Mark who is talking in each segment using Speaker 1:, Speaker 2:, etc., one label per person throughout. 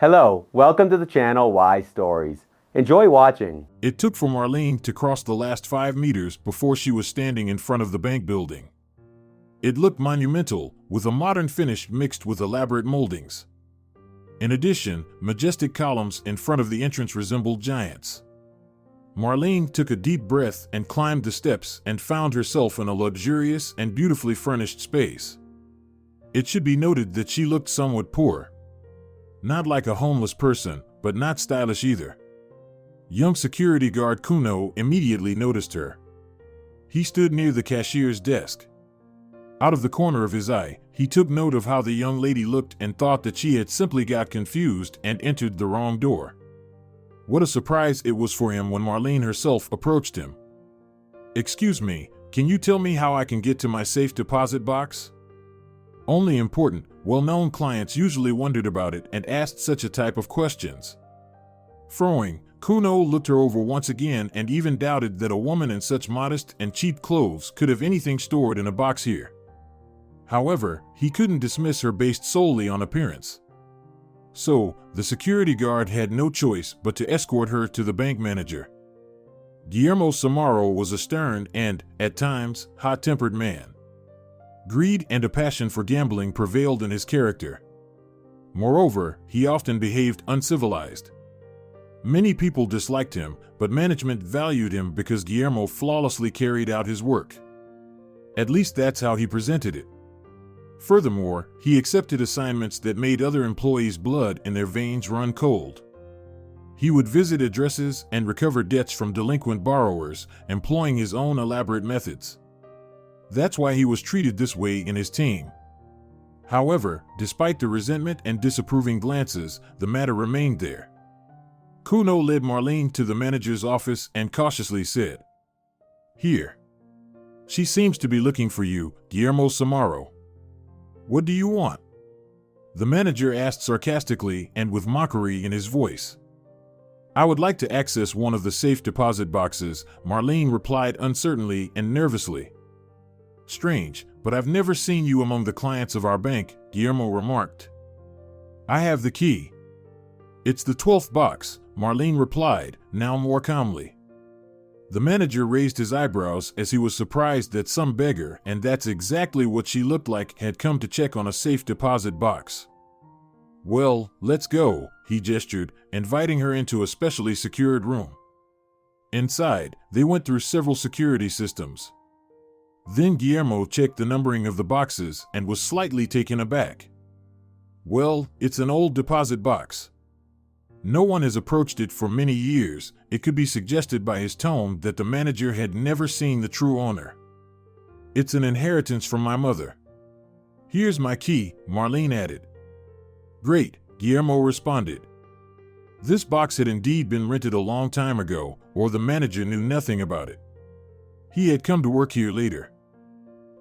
Speaker 1: Hello, welcome to the channel Y Stories. Enjoy watching.
Speaker 2: It took for Marlene to cross the last 5 meters before she was standing in front of the bank building. It looked monumental, with a modern finish mixed with elaborate moldings. In addition, majestic columns in front of the entrance resembled giants. Marlene took a deep breath and climbed the steps and found herself in a luxurious and beautifully furnished space. It should be noted that she looked somewhat poor. Not like a homeless person, but not stylish either. Young security guard Kuno immediately noticed her. He stood near the cashier's desk. Out of the corner of his eye, he took note of how the young lady looked and thought that she had simply got confused and entered the wrong door. What a surprise it was for him when Marlene herself approached him. "Excuse me, can you tell me how I can get to my safe deposit box?" Only important, well-known clients usually wondered about it and asked such a type of questions. Frowning, Kuno looked her over once again and even doubted that a woman in such modest and cheap clothes could have anything stored in a box here. However, he couldn't dismiss her based solely on appearance. So, the security guard had no choice but to escort her to the bank manager. Guillermo Samaro was a stern and, at times, hot-tempered man. Greed and a passion for gambling prevailed in his character. Moreover, he often behaved uncivilized. Many people disliked him, but management valued him because Guillermo flawlessly carried out his work. At least that's how he presented it. Furthermore, he accepted assignments that made other employees' blood in their veins run cold. He would visit addresses and recover debts from delinquent borrowers, employing his own elaborate methods. That's why he was treated this way in his team. However, despite the resentment and disapproving glances, the matter remained there. Kuno led Marlene to the manager's office and cautiously said, "Here. She seems to be looking for you, Guillermo Samaro. What do you want?" The manager asked sarcastically and with mockery in his voice. "I would like to access one of the safe deposit boxes," Marlene replied uncertainly and nervously. "Strange, but I've never seen you among the clients of our bank," Guillermo remarked. "I have the key." "It's the 12th box," Marlene replied, now more calmly. The manager raised his eyebrows as he was surprised that some beggar, and that's exactly what she looked like, had come to check on a safe deposit box. "Well, let's go," he gestured, inviting her into a specially secured room. Inside, they went through several security systems. Then Guillermo checked the numbering of the boxes and was slightly taken aback. "Well, it's an old deposit box. No one has approached it for many years." It could be suggested by his tone that the manager had never seen the true owner. "It's an inheritance from my mother." "Here's my key," Marlene added. "Great," Guillermo responded. This box had indeed been rented a long time ago, or the manager knew nothing about it. He had come to work here later.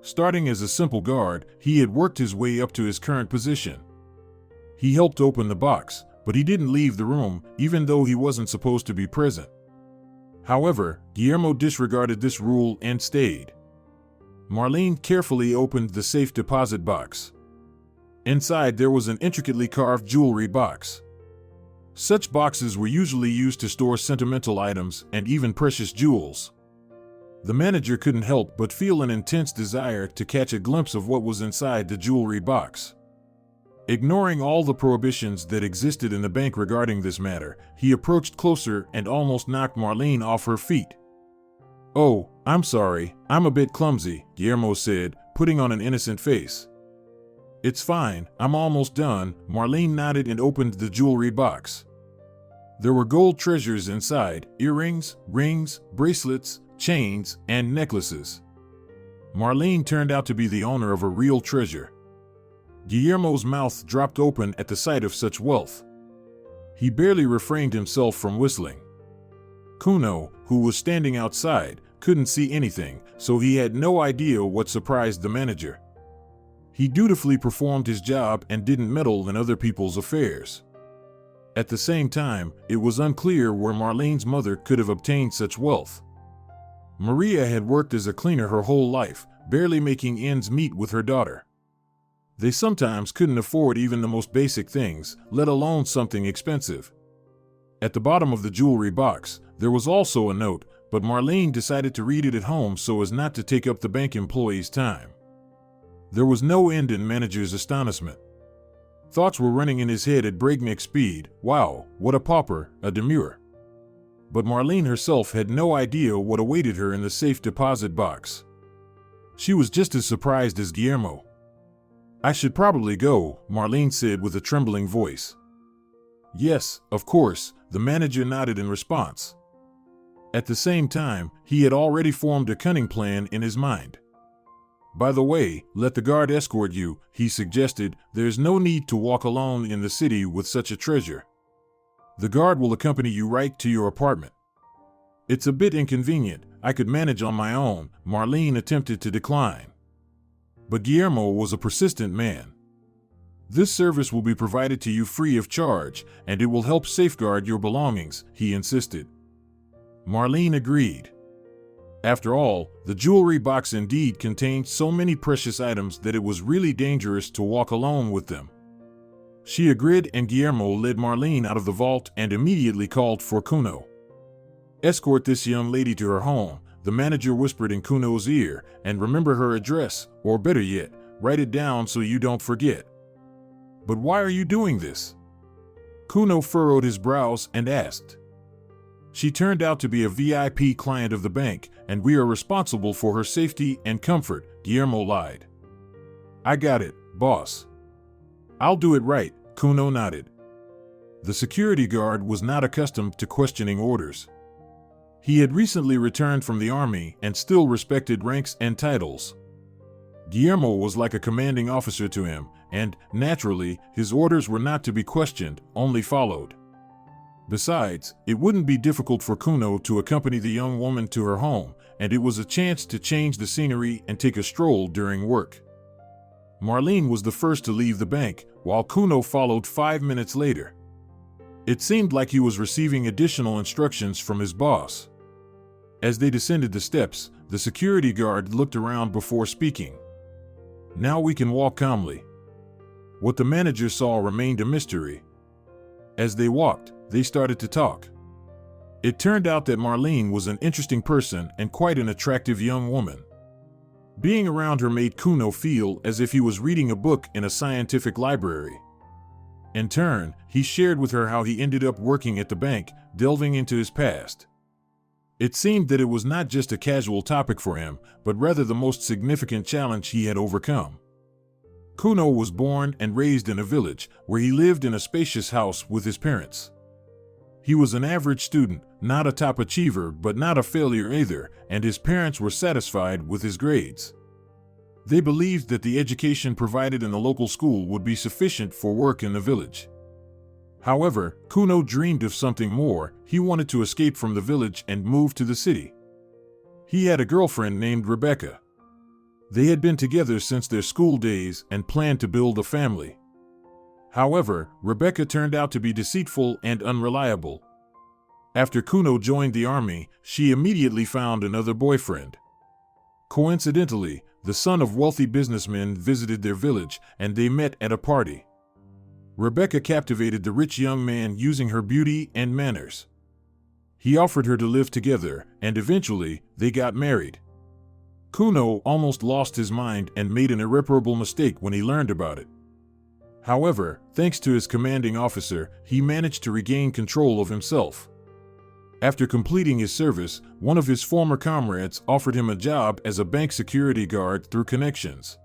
Speaker 2: Starting as a simple guard, he had worked his way up to his current position. He helped open the box, but he didn't leave the room, even though he wasn't supposed to be present. However, Guillermo disregarded this rule and stayed. Marlene carefully opened the safe deposit box. Inside there was an intricately carved jewelry box. Such boxes were usually used to store sentimental items and even precious jewels. The manager couldn't help but feel an intense desire to catch a glimpse of what was inside the jewelry box. Ignoring all the prohibitions that existed in the bank regarding this matter, he approached closer and almost knocked Marlene off her feet. "Oh, I'm sorry, I'm a bit clumsy," Guillermo said, putting on an innocent face. "It's fine, I'm almost done." Marlene nodded and opened the jewelry box. There were gold treasures inside: earrings, rings, bracelets, chains, and necklaces. Marlene turned out to be the owner of a real treasure. Guillermo's mouth dropped open at the sight of such wealth. He barely refrained himself from whistling. Kuno, who was standing outside, couldn't see anything, so he had no idea what surprised the manager. He dutifully performed his job and didn't meddle in other people's affairs. At the same time, it was unclear where Marlene's mother could have obtained such wealth. Maria had worked as a cleaner her whole life, barely making ends meet with her daughter. They sometimes couldn't afford even the most basic things, let alone something expensive. At the bottom of the jewelry box, there was also a note, but Marlene decided to read it at home so as not to take up the bank employee's time. There was no end in manager's astonishment. Thoughts were running in his head at breakneck speed. Wow, what a pauper, a demure. But Marlene herself had no idea what awaited her in the safe deposit box. She was just as surprised as Guillermo. I should probably go, Marlene said with a trembling voice. Yes, of course, the manager nodded in response. At the same time, he had already formed a cunning plan in his mind. By the way, let the guard escort you, he suggested. There's no need to walk alone in the city with such a treasure. The guard will accompany you right to your apartment. It's a bit inconvenient. I could manage on my own, Marlene attempted to decline. But Guillermo was a persistent man. This service will be provided to you free of charge, and it will help safeguard your belongings, he insisted. Marlene agreed. After all, the jewelry box indeed contained so many precious items that it was really dangerous to walk alone with them. She agreed, and Guillermo led Marlene out of the vault and immediately called for Kuno. Escort this young lady to her home, the manager whispered in Kuno's ear, and remember her address, or better yet, write it down so you don't forget. But why are you doing this? Kuno furrowed his brows and asked. She turned out to be a VIP client of the bank, and we are responsible for her safety and comfort, Guillermo lied. I got it, boss. I'll do it right, Kuno nodded. The security guard was not accustomed to questioning orders. He had recently returned from the army and still respected ranks and titles. Guillermo was like a commanding officer to him, and, naturally, his orders were not to be questioned, only followed. Besides, it wouldn't be difficult for Kuno to accompany the young woman to her home, and it was a chance to change the scenery and take a stroll during work. Marlene was the first to leave the bank, while Kuno followed 5 minutes later. It seemed like he was receiving additional instructions from his boss. As they descended the steps, the security guard looked around before speaking. Now we can walk calmly. What the manager saw remained a mystery. As they walked, they started to talk. It turned out that Marlene was an interesting person and quite an attractive young woman. Being around her made Kuno feel as if he was reading a book in a scientific library. In turn, he shared with her how he ended up working at the bank, delving into his past. It seemed that it was not just a casual topic for him, but rather the most significant challenge he had overcome. Kuno was born and raised in a village, where he lived in a spacious house with his parents. He was an average student, not a top achiever but not a failure either, and his parents were satisfied with his grades. They believed that the education provided in the local school would be sufficient for work in the village. However, Kuno dreamed of something more. He wanted to escape from the village and move to the city. He had a girlfriend named Rebecca. They had been together since their school days and planned to build a family. However, Rebecca turned out to be deceitful and unreliable. After Kuno joined the army, she immediately found another boyfriend. Coincidentally, the son of wealthy businessmen visited their village, and they met at a party. Rebecca captivated the rich young man using her beauty and manners. He offered her to live together, and eventually, they got married. Kuno almost lost his mind and made an irreparable mistake when he learned about it. However, thanks to his commanding officer, he managed to regain control of himself. After completing his service, one of his former comrades offered him a job as a bank security guard through connections.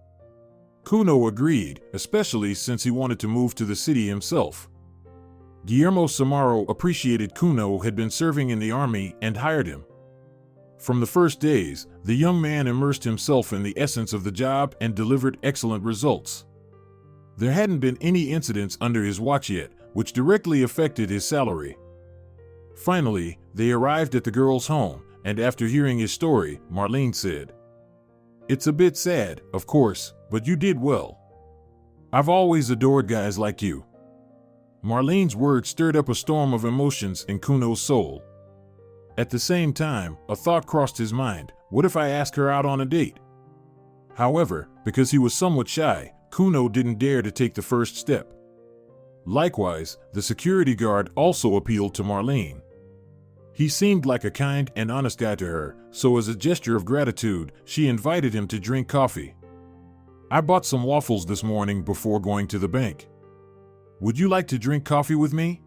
Speaker 2: Kuno agreed, especially since he wanted to move to the city himself. Guillermo Samaro appreciated Kuno had been serving in the army and hired him. From the first days, the young man immersed himself in the essence of the job and delivered excellent results. There hadn't been any incidents under his watch yet, which directly affected his salary. Finally, they arrived at the girl's home, and after hearing his story, Marlene said, "It's a bit sad, of course, but you did well. I've always adored guys like you." Marlene's words stirred up a storm of emotions in Kuno's soul. At the same time, a thought crossed his mind: what if I ask her out on a date? However, because he was somewhat shy, Kuno didn't dare to take the first step. Likewise, the security guard also appealed to Marlene. He seemed like a kind and honest guy to her, so as a gesture of gratitude, she invited him to drink coffee. "I bought some waffles this morning before going to the bank. Would you like to drink coffee with me?"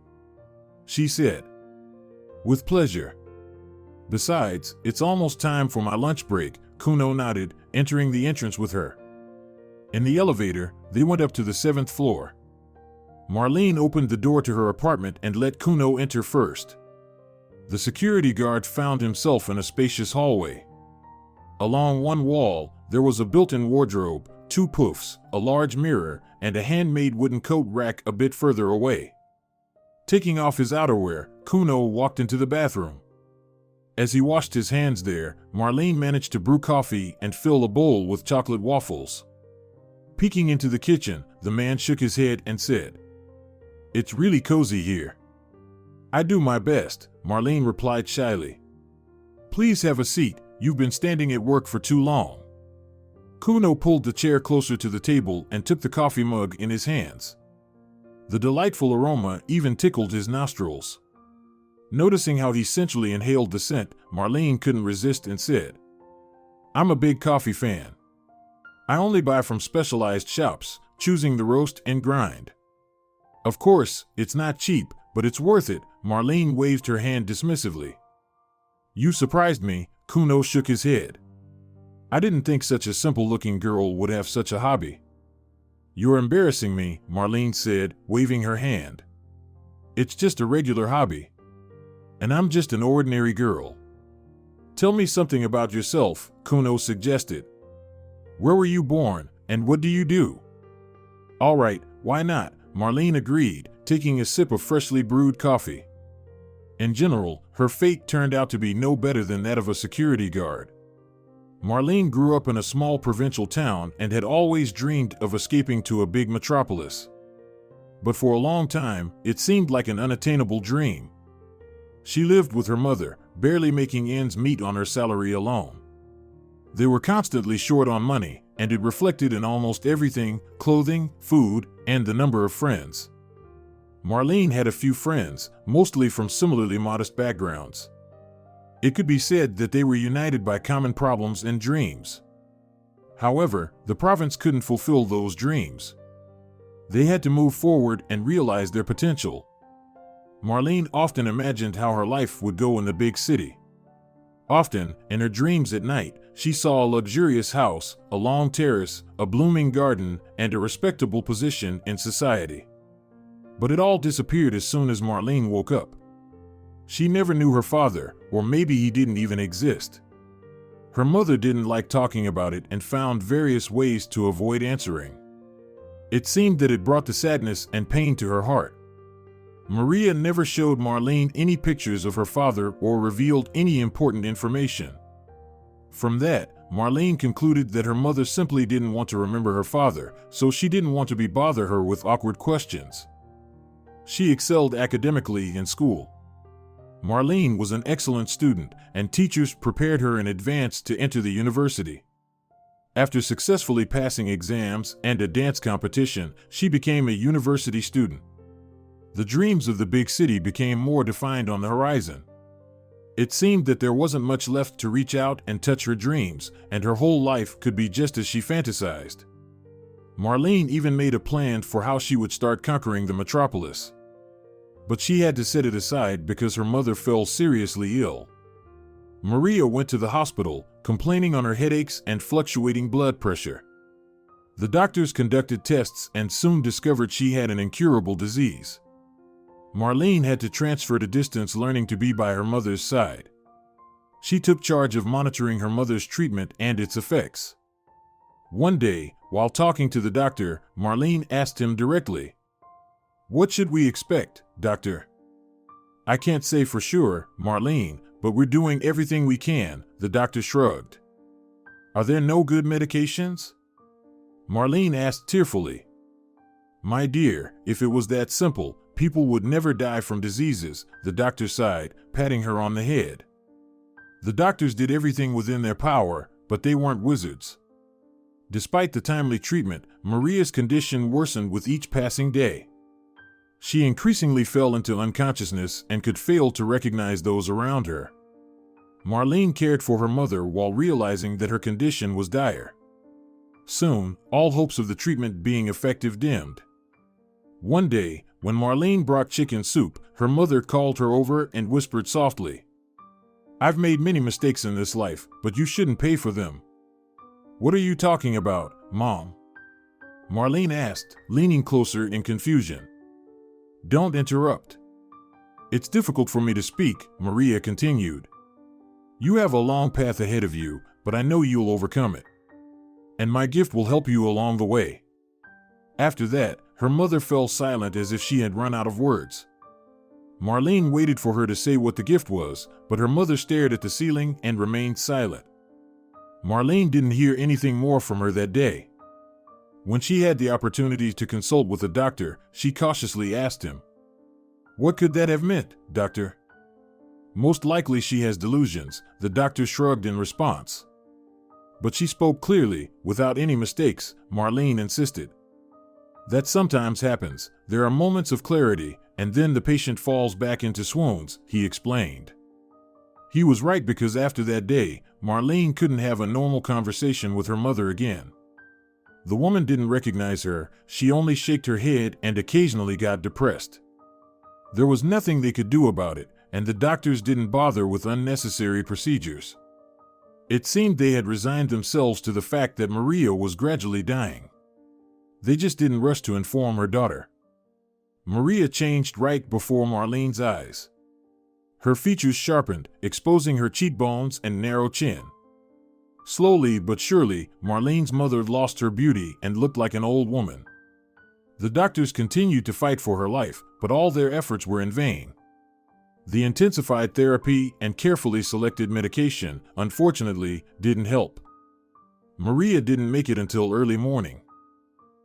Speaker 2: she said. "With pleasure. Besides, it's almost time for my lunch break," Kuno nodded, entering the entrance with her. In the elevator, they went up to the 7th floor. Marlene opened the door to her apartment and let Kuno enter first. The security guard found himself in a spacious hallway. Along one wall, there was a built-in wardrobe, 2 puffs, a large mirror, and a handmade wooden coat rack a bit further away. Taking off his outerwear, Kuno walked into the bathroom. As he washed his hands there, Marlene managed to brew coffee and fill a bowl with chocolate waffles. Peeking into the kitchen, the man shook his head and said, "It's really cozy here." "I do my best," Marlene replied shyly. "Please have a seat, you've been standing at work for too long." Kuno pulled the chair closer to the table and took the coffee mug in his hands. The delightful aroma even tickled his nostrils. Noticing how he sensually inhaled the scent, Marlene couldn't resist and said, "I'm a big coffee fan. I only buy from specialized shops, choosing the roast and grind. Of course, it's not cheap, but it's worth it." Marlene waved her hand dismissively. "You surprised me," Kuno shook his head. "I didn't think such a simple-looking girl would have such a hobby." "You're embarrassing me," Marlene said, waving her hand. "It's just a regular hobby. And I'm just an ordinary girl." "Tell me something about yourself," Kuno suggested. "Where were you born, and what do you do?" "All right, why not?" Marlene agreed, taking a sip of freshly brewed coffee. In general, her fate turned out to be no better than that of a security guard. Marlene grew up in a small provincial town and had always dreamed of escaping to a big metropolis. But for a long time, it seemed like an unattainable dream. She lived with her mother, barely making ends meet on her salary alone. They were constantly short on money, and it reflected in almost everything: clothing, food, and the number of friends. Marlene had a few friends, mostly from similarly modest backgrounds. It could be said that they were united by common problems and dreams. However, the province couldn't fulfill those dreams. They had to move forward and realize their potential. Marlene often imagined how her life would go in the big city. Often, in her dreams at night, she saw a luxurious house, a long terrace, a blooming garden, and a respectable position in society. But it all disappeared as soon as Marlene woke up. She never knew her father, or maybe he didn't even exist. Her mother didn't like talking about it and found various ways to avoid answering. It seemed that it brought the sadness and pain to her heart. Maria never showed Marlene any pictures of her father or revealed any important information. From that, Marlene concluded that her mother simply didn't want to remember her father, so she didn't want to bother her with awkward questions. She excelled academically in school. Marlene was an excellent student, and teachers prepared her in advance to enter the university. After successfully passing exams and a dance competition, she became a university student. The dreams of the big city became more defined on the horizon. It seemed that there wasn't much left to reach out and touch her dreams, and her whole life could be just as she fantasized. Marlene even made a plan for how she would start conquering the metropolis. But she had to set it aside because her mother fell seriously ill. Maria went to the hospital, complaining on her headaches and fluctuating blood pressure. The doctors conducted tests and soon discovered she had an incurable disease. Marlene had to transfer to distance learning to be by her mother's side. She took charge of monitoring her mother's treatment and its effects. One day, while talking to the doctor, Marlene asked him directly, "What should we expect, doctor?" "I can't say for sure, Marlene, but we're doing everything we can," the doctor shrugged. "Are there no good medications?" Marlene asked tearfully. "My dear, if it was that simple, people would never die from diseases," the doctor sighed, patting her on the head. "The doctors did everything within their power, but they weren't wizards. Despite the timely treatment, Maria's condition worsened with each passing day. She increasingly fell into unconsciousness and could fail to recognize those around her. Marlene cared for her mother while realizing that her condition was dire. Soon, all hopes of the treatment being effective dimmed. One day, when Marlene brought chicken soup, her mother called her over and whispered softly, "I've made many mistakes in this life, but you shouldn't pay for them." "What are you talking about, Mom?" Marlene asked, leaning closer in confusion. "Don't interrupt." "It's difficult for me to speak," Maria continued. "You have a long path ahead of you, but I know you'll overcome it. And my gift will help you along the way." After that, her mother fell silent as if she had run out of words. Marlene waited for her to say what the gift was, but her mother stared at the ceiling and remained silent. Marlene didn't hear anything more from her that day. When she had the opportunity to consult with a doctor, she cautiously asked him, "What could that have meant, doctor?" "Most likely she has delusions," the doctor shrugged in response. But she spoke clearly, without any mistakes. Marlene insisted. "That sometimes happens. There are moments of clarity, and then the patient falls back into swoons," he explained. He was right, because after that day, Marlene couldn't have a normal conversation with her mother again. The woman didn't recognize her, she only shook her head and occasionally got depressed. There was nothing they could do about it, and the doctors didn't bother with unnecessary procedures. It seemed they had resigned themselves to the fact that Maria was gradually dying. They just didn't rush to inform her daughter. Maria changed right before Marlene's eyes. Her features sharpened, exposing her cheekbones and narrow chin. Slowly but surely, Marlene's mother lost her beauty and looked like an old woman. The doctors continued to fight for her life, but all their efforts were in vain. The intensified therapy and carefully selected medication, unfortunately, didn't help. Maria didn't make it until early morning.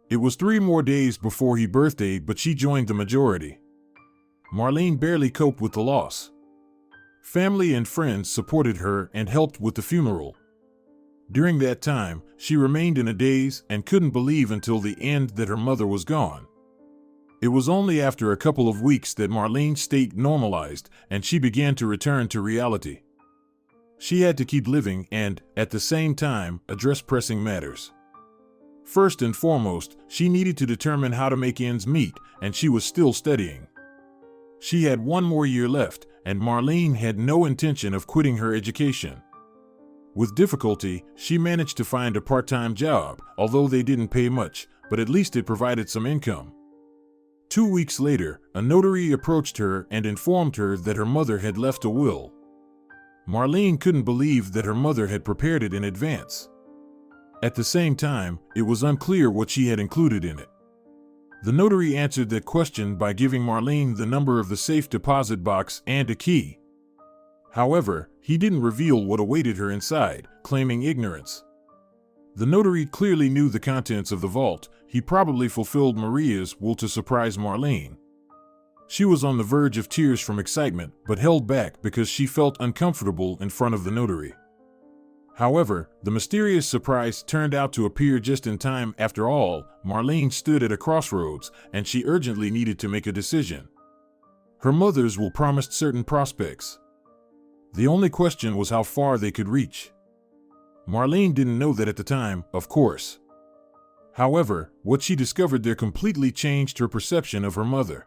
Speaker 2: It was 3 more days before her birthday, but she joined the majority. Marlene barely coped with the loss. Family and friends supported her and helped with the funeral. During that time, she remained in a daze and couldn't believe until the end that her mother was gone. It was only after a couple of weeks that Marlene's state normalized and she began to return to reality. She had to keep living and, at the same time, address pressing matters. First and foremost, she needed to determine how to make ends meet, and she was still studying. She had 1 more year left, and Marlene had no intention of quitting her education. With difficulty, she managed to find a part-time job, although they didn't pay much, but at least it provided some income. 2 weeks later, a notary approached her and informed her that her mother had left a will. Marlene couldn't believe that her mother had prepared it in advance. At the same time, it was unclear what she had included in it. The notary answered that question by giving Marlene the number of the safe deposit box and a key. However, he didn't reveal what awaited her inside, claiming ignorance. The notary clearly knew the contents of the vault. He probably fulfilled Maria's will to surprise Marlene. She was on the verge of tears from excitement, but held back because she felt uncomfortable in front of the notary. However, the mysterious surprise turned out to appear just in time. After all, Marlene stood at a crossroads, and she urgently needed to make a decision. Her mother's will promised certain prospects. The only question was how far they could reach. Marlene didn't know that at the time, of course. However, what she discovered there completely changed her perception of her mother.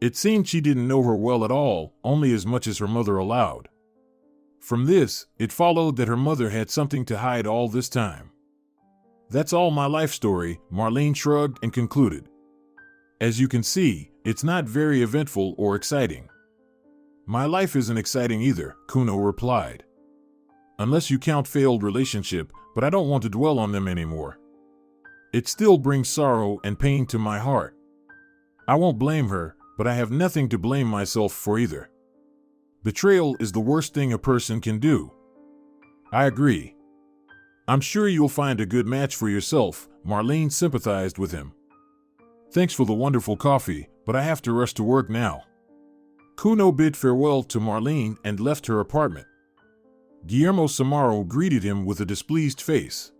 Speaker 2: It seemed she didn't know her well at all, only as much as her mother allowed. From this, it followed that her mother had something to hide all this time. "That's all my life story," Marlene shrugged and concluded. "As you can see, it's not very eventful or exciting." "My life isn't exciting either," Kuno replied. "Unless you count failed relationship, but I don't want to dwell on them anymore. It still brings sorrow and pain to my heart. I won't blame her, but I have nothing to blame myself for either. Betrayal is the worst thing a person can do." "I agree. I'm sure you'll find a good match for yourself," Marlene sympathized with him. "Thanks for the wonderful coffee, but I have to rush to work now." Kuno bid farewell to Marlene and left her apartment. Guillermo Samaro greeted him with a displeased face.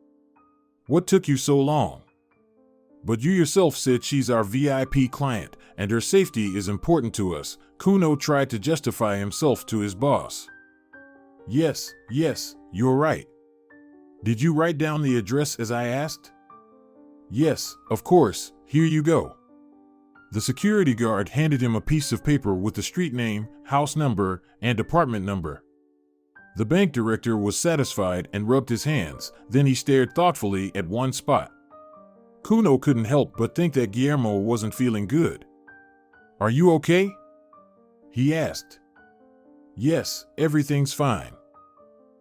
Speaker 2: What took you so long? But you yourself said she's our VIP client, and her safety is important to us. Kuno tried to justify himself to his boss. Yes, you're right. Did you write down the address as I asked? Yes, of course, here you go. The security guard handed him a piece of paper with the street name, house number, and apartment number. The bank director was satisfied and rubbed his hands, then he stared thoughtfully at one spot. Kuno couldn't help but think that Guillermo wasn't feeling good. Are you okay? He asked. Yes, everything's fine.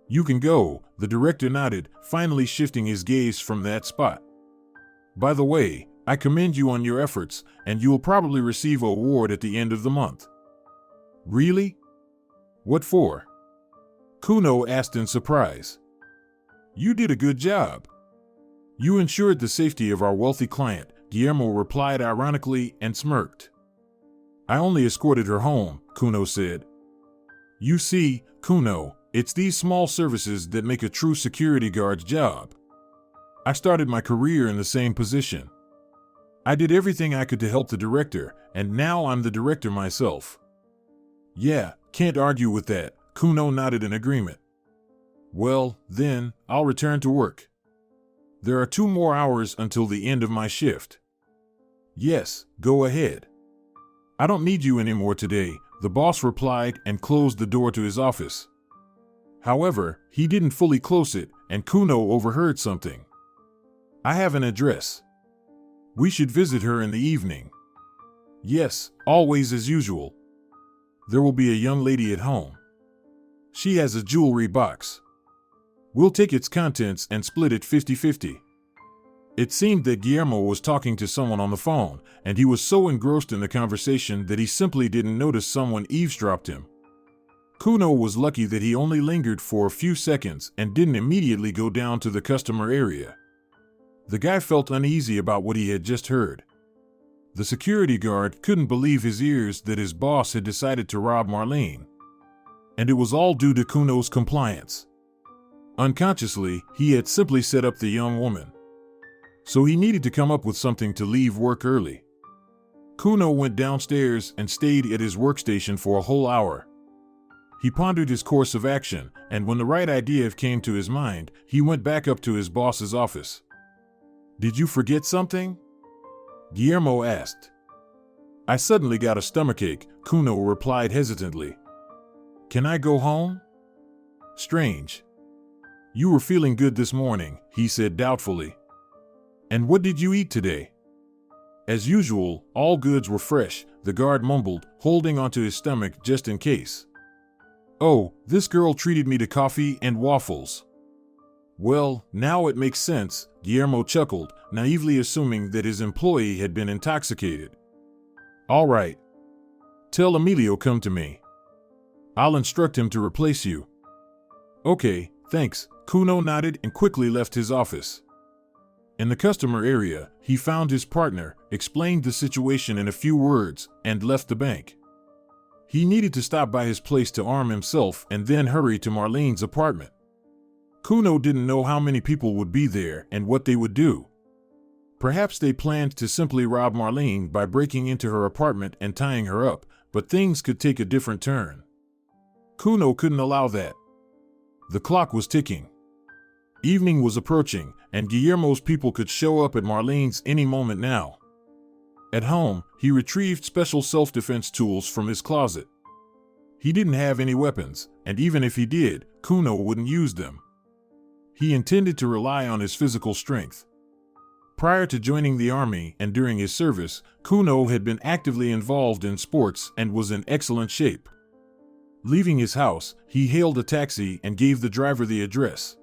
Speaker 2: You can go, the director nodded, finally shifting his gaze from that spot. By the way, I commend you on your efforts, and you'll probably receive an award at the end of the month. Really? What for? Kuno asked in surprise. You did a good job. You ensured the safety of our wealthy client, Guillermo replied ironically and smirked. I only escorted her home, Kuno said. You see, Kuno, it's these small services that make a true security guard's job. I started my career in the same position. I did everything I could to help the director, and now I'm the director myself. Yeah, can't argue with that, Kuno nodded in agreement. Well, then, I'll return to work. There are 2 more hours until the end of my shift. Yes, go ahead. I don't need you anymore today, the boss replied and closed the door to his office. However, he didn't fully close it, and Kuno overheard something. I have an address. We should visit her in the evening. Yes, always as usual. There will be a young lady at home. She has a jewelry box. We'll take its contents and split it 50-50. It seemed that Guillermo was talking to someone on the phone, and he was so engrossed in the conversation that he simply didn't notice someone eavesdropped him. Kuno was lucky that he only lingered for a few seconds and didn't immediately go down to the customer area. The guy felt uneasy about what he had just heard. The security guard couldn't believe his ears that his boss had decided to rob Marlene. And it was all due to Kuno's compliance. Unconsciously, he had simply set up the young woman. So he needed to come up with something to leave work early. Kuno went downstairs and stayed at his workstation for a whole hour. He pondered his course of action, and when the right idea came to his mind, he went back up to his boss's office. Did you forget something? Guillermo asked. I suddenly got a stomachache, Kuno replied hesitantly. Can I go home? Strange. You were feeling good this morning, he said doubtfully. And what did you eat today? As usual, all goods were fresh, the guard mumbled, holding onto his stomach just in case. Oh, this girl treated me to coffee and waffles. Well, now it makes sense, Guillermo chuckled, naively assuming that his employee had been intoxicated. All right. Tell Emilio come to me. I'll instruct him to replace you. Okay, thanks, Kuno nodded and quickly left his office. In the customer area, he found his partner, explained the situation in a few words, and left the bank. He needed to stop by his place to arm himself and then hurry to Marlene's apartment. Kuno didn't know how many people would be there and what they would do. Perhaps they planned to simply rob Marlene by breaking into her apartment and tying her up, but things could take a different turn. Kuno couldn't allow that. The clock was ticking. Evening was approaching, and Guillermo's people could show up at Marlene's any moment now. At home, he retrieved special self-defense tools from his closet. He didn't have any weapons, and even if he did, Kuno wouldn't use them. He intended to rely on his physical strength. Prior to joining the army and during his service, Kuno had been actively involved in sports and was in excellent shape. Leaving his house, he hailed a taxi and gave the driver the address.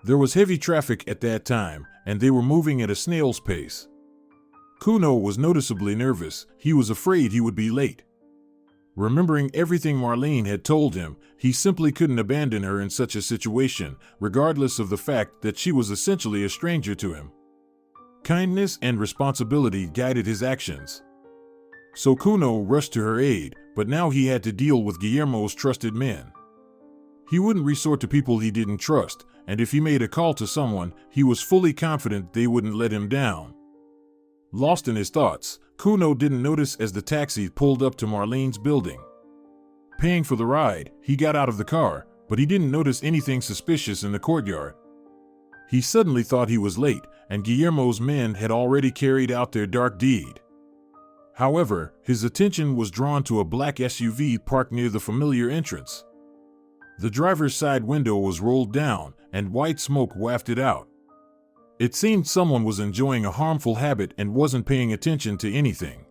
Speaker 2: There was heavy traffic at that time, and they were moving at a snail's pace. Kuno was noticeably nervous. He was afraid he would be late. Remembering everything Marlene had told him, he simply couldn't abandon her in such a situation, regardless of the fact that she was essentially a stranger to him. Kindness and responsibility guided his actions. So Kuno rushed to her aid, but now he had to deal with Guillermo's trusted men. He wouldn't resort to people he didn't trust, and if he made a call to someone, he was fully confident they wouldn't let him down. Lost in his thoughts, Kuno didn't notice as the taxi pulled up to Marlene's building. Paying for the ride, he got out of the car, but he didn't notice anything suspicious in the courtyard. He suddenly thought he was late, and Guillermo's men had already carried out their dark deed. However, his attention was drawn to a black SUV parked near the familiar entrance. The driver's side window was rolled down, and white smoke wafted out. It seemed someone was enjoying a harmful habit and wasn't paying attention to anything.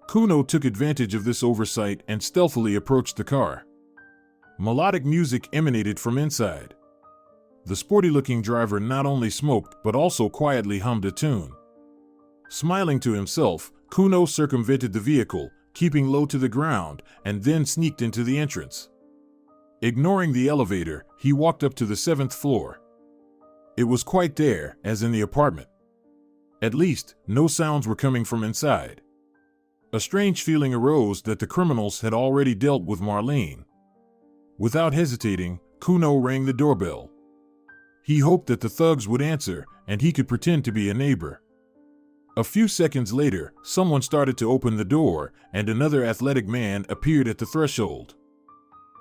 Speaker 2: Kuno took advantage of this oversight and stealthily approached the car. Melodic music emanated from inside. The sporty-looking driver not only smoked but also quietly hummed a tune. Smiling to himself, Kuno circumvented the vehicle, keeping low to the ground, and then sneaked into the entrance. Ignoring the elevator, he walked up to the 7th floor. It was quite there, as in the apartment. At least, no sounds were coming from inside. A strange feeling arose that the criminals had already dealt with Marlene. Without hesitating, Kuno rang the doorbell. He hoped that the thugs would answer, and he could pretend to be a neighbor. A few seconds later, someone started to open the door, and another athletic man appeared at the threshold.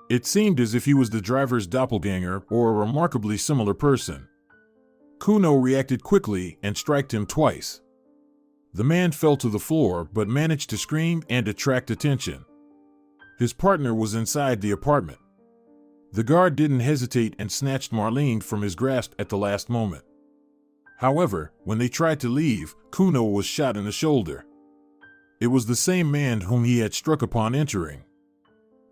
Speaker 2: It seemed as if he was the driver's doppelganger or a remarkably similar person. Kuno reacted quickly and struck him twice. The man fell to the floor but managed to scream and attract attention. His partner was inside the apartment. The guard didn't hesitate and snatched Marlene from his grasp at the last moment. However, when they tried to leave, Kuno was shot in the shoulder. It was the same man whom he had struck upon entering.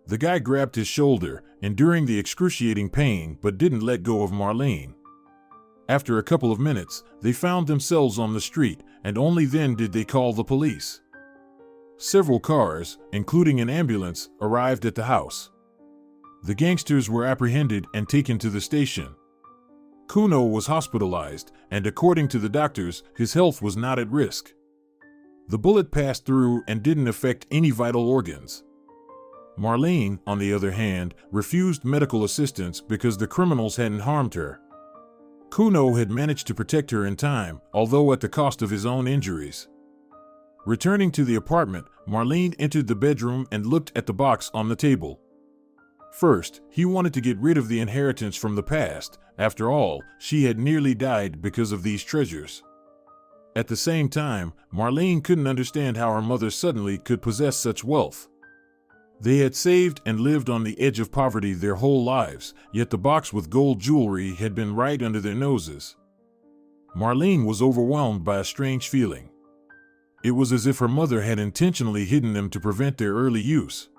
Speaker 2: The guy grabbed his shoulder, enduring the excruciating pain, but didn't let go of Marlene. After a couple of minutes, they found themselves on the street, and only then did they call the police. Several cars, including an ambulance, arrived at the house. The gangsters were apprehended and taken to the station. Kuno was hospitalized, and according to the doctors, his health was not at risk. The bullet passed through and didn't affect any vital organs. Marlene, on the other hand, refused medical assistance because the criminals hadn't harmed her. Kuno had managed to protect her in time, although at the cost of his own injuries. Returning to the apartment, Marlene entered the bedroom and looked at the box on the table. First, he wanted to get rid of the inheritance from the past. After all, she had nearly died because of these treasures. At the same time, Marlene couldn't understand how her mother suddenly could possess such wealth. They had saved and lived on the edge of poverty their whole lives, yet the box with gold jewelry had been right under their noses. Marlene was overwhelmed by a strange feeling. It was as if her mother had intentionally hidden them to prevent their early use.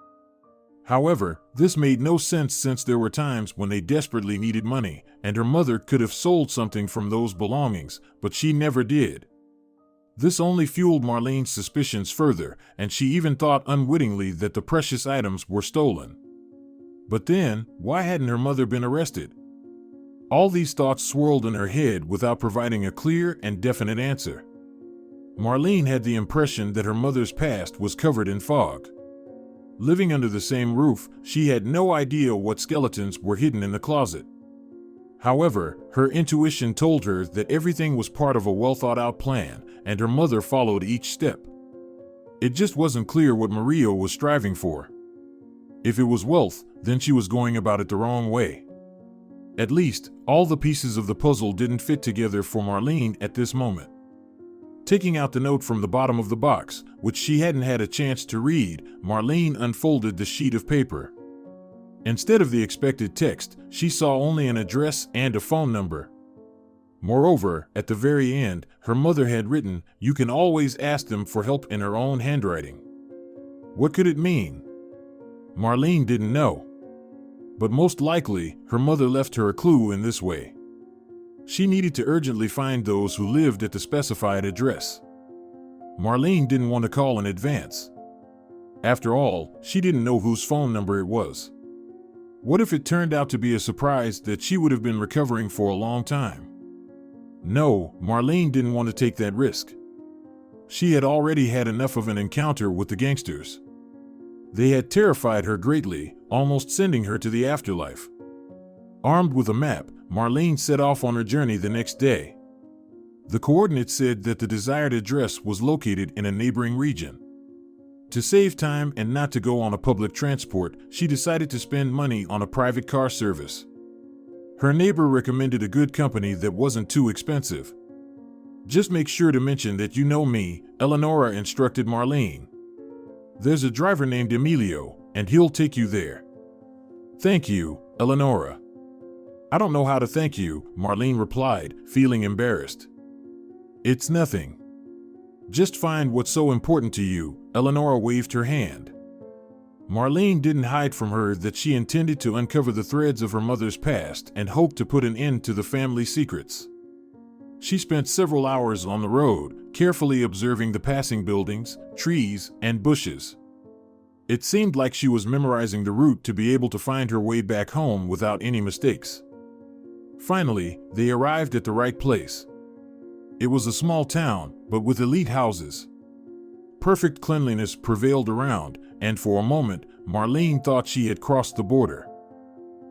Speaker 2: However, this made no sense since there were times when they desperately needed money, and her mother could have sold something from those belongings, but she never did. This only fueled Marlene's suspicions further, and she even thought unwittingly that the precious items were stolen. But then, why hadn't her mother been arrested? All these thoughts swirled in her head without providing a clear and definite answer. Marlene had the impression that her mother's past was covered in fog. Living under the same roof, she had no idea what skeletons were hidden in the closet. However, her intuition told her that everything was part of a well-thought-out plan, and her mother followed each step. It just wasn't clear what Maria was striving for. If it was wealth, then she was going about it the wrong way. At least, all the pieces of the puzzle didn't fit together for Marlene at this moment. Taking out the note from the bottom of the box, which she hadn't had a chance to read, Marlene unfolded the sheet of paper. Instead of the expected text, she saw only an address and a phone number. Moreover, at the very end, her mother had written, "You can always ask them for help," in her own handwriting. What could it mean? Marlene didn't know. But most likely, her mother left her a clue in this way. She needed to urgently find those who lived at the specified address. Marlene didn't want to call in advance. After all, she didn't know whose phone number it was. What if it turned out to be a surprise that she would have been recovering for a long time? No, Marlene didn't want to take that risk. She had already had enough of an encounter with the gangsters. They had terrified her greatly, almost sending her to the afterlife. Armed with a map, Marlene set off on her journey the next day. The coordinates said that the desired address was located in a neighboring region. To save time and not to go on a public transport, she decided to spend money on a private car service. Her neighbor recommended a good company that wasn't too expensive. "Just make sure to mention that you know me," Eleonora instructed Marlene. "There's a driver named Emilio, and he'll take you there." "Thank you, Eleonora." "I don't know how to thank you," Marlene replied, feeling embarrassed. "It's nothing. Just find what's so important to you," Eleonora waved her hand. Marlene didn't hide from her that she intended to uncover the threads of her mother's past and hoped to put an end to the family secrets. She spent several hours on the road, carefully observing the passing buildings, trees, and bushes. It seemed like she was memorizing the route to be able to find her way back home without any mistakes. Finally, they arrived at the right place. It was a small town, but with elite houses. Perfect cleanliness prevailed around, and for a moment, Marlene thought she had crossed the border.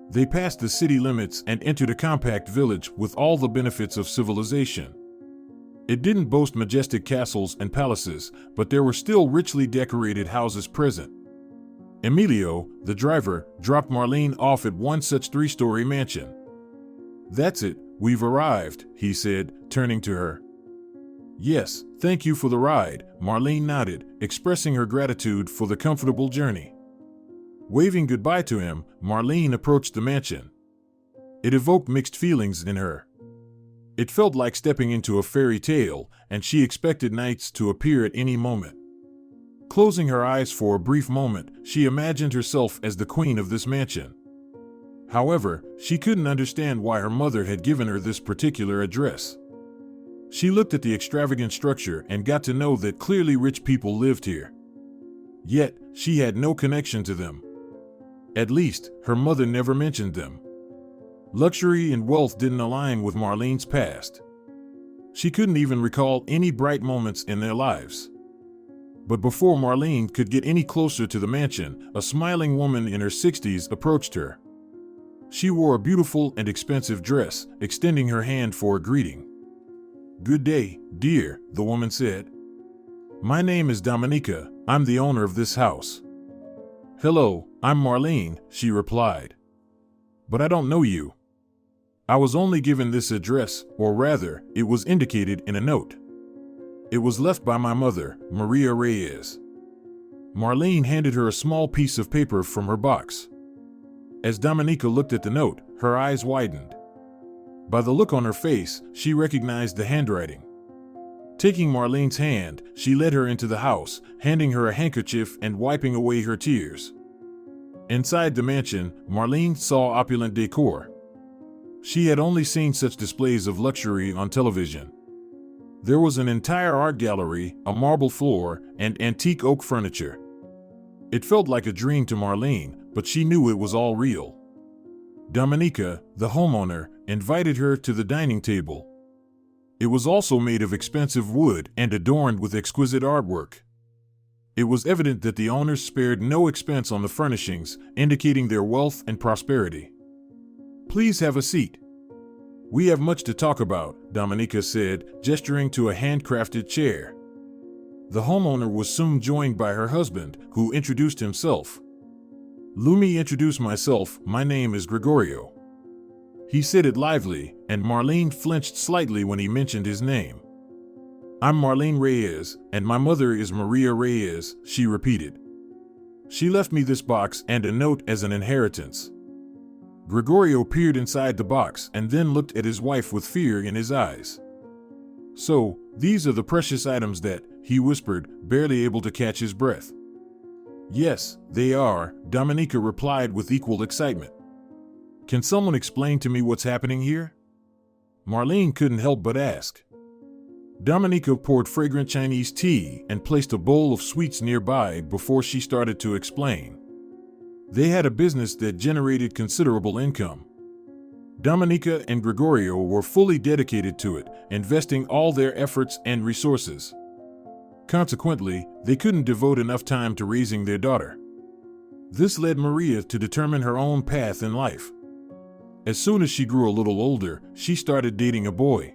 Speaker 2: They passed the city limits and entered a compact village with all the benefits of civilization. It didn't boast majestic castles and palaces, but there were still richly decorated houses present. Emilio, the driver, dropped Marlene off at one such 3-story mansion. "That's it, we've arrived," he said, turning to her. "Yes, thank you for the ride," Marlene nodded, expressing her gratitude for the comfortable journey. Waving goodbye to him, Marlene approached the mansion. It evoked mixed feelings in her. It felt like stepping into a fairy tale, and she expected knights to appear at any moment. Closing her eyes for a brief moment, she imagined herself as the queen of this mansion. However, she couldn't understand why her mother had given her this particular address. She looked at the extravagant structure and got to know that clearly rich people lived here. Yet, she had no connection to them. At least, her mother never mentioned them. Luxury and wealth didn't align with Marlene's past. She couldn't even recall any bright moments in their lives. But before Marlene could get any closer to the mansion, a smiling woman in her 60s approached her. She wore a beautiful and expensive dress, extending her hand for a greeting. "Good day, dear," the woman said. "My name is Dominica. I'm the owner of this house." "Hello, I'm Marlene," she replied. "But I don't know you. I was only given this address, or rather, it was indicated in a note. It was left by my mother, Maria Reyes." Marlene handed her a small piece of paper from her box. As Dominica looked at the note, her eyes widened. By the look on her face, she recognized the handwriting. Taking Marlene's hand, she led her into the house, handing her a handkerchief and wiping away her tears. Inside the mansion, Marlene saw opulent decor. She had only seen such displays of luxury on television. There was an entire art gallery, a marble floor, and antique oak furniture. It felt like a dream to Marlene, but she knew it was all real. Dominica, the homeowner, invited her to the dining table. It was also made of expensive wood and adorned with exquisite artwork. It was evident that the owners spared no expense on the furnishings, indicating their wealth and prosperity. "Please have a seat. We have much to talk about," Dominica said, gesturing to a handcrafted chair. The homeowner was soon joined by her husband, who introduced himself. "Let me introduce myself, my name is Gregorio." He said it lively, and Marlene flinched slightly when he mentioned his name. "I'm Marlene Reyes, and my mother is Maria Reyes," she repeated. "She left me this box and a note as an inheritance." Gregorio peered inside the box and then looked at his wife with fear in his eyes. "So, these are the precious items that," he whispered, barely able to catch his breath. "Yes, they are," Dominica replied with equal excitement. "Can someone explain to me what's happening here?" Marlene couldn't help but ask. Dominica poured fragrant Chinese tea and placed a bowl of sweets nearby before she started to explain. They had a business that generated considerable income. Dominica and Gregorio were fully dedicated to it, investing all their efforts and resources. Consequently, they couldn't devote enough time to raising their daughter. This led Maria to determine her own path in life. As soon as she grew a little older, she started dating a boy.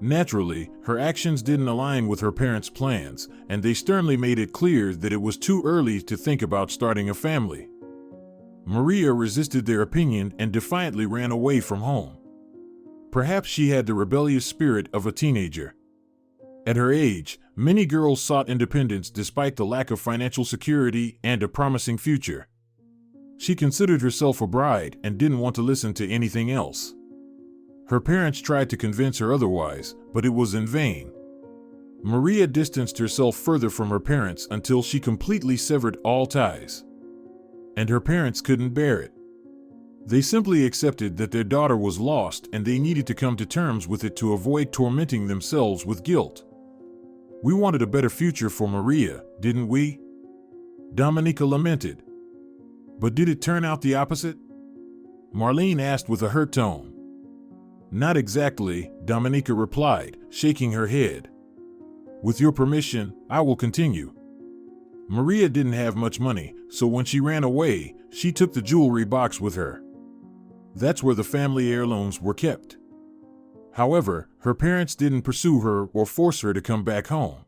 Speaker 2: Naturally, her actions didn't align with her parents' plans, and they sternly made it clear that it was too early to think about starting a family. Maria resisted their opinion and defiantly ran away from home. Perhaps she had the rebellious spirit of a teenager. At her age, many girls sought independence despite the lack of financial security and a promising future. She considered herself a bride and didn't want to listen to anything else. Her parents tried to convince her otherwise, but it was in vain. Maria distanced herself further from her parents until she completely severed all ties. And her parents couldn't bear it. They simply accepted that their daughter was lost and they needed to come to terms with it to avoid tormenting themselves with guilt. "We wanted a better future for Maria, didn't we?" Dominica lamented. "But did it turn out the opposite?" Marlene asked with a hurt tone. "Not exactly," Dominica replied, shaking her head. "With your permission, I will continue." Maria didn't have much money, so when she ran away, she took the jewelry box with her. That's where the family heirlooms were kept. However, her parents didn't pursue her or force her to come back home.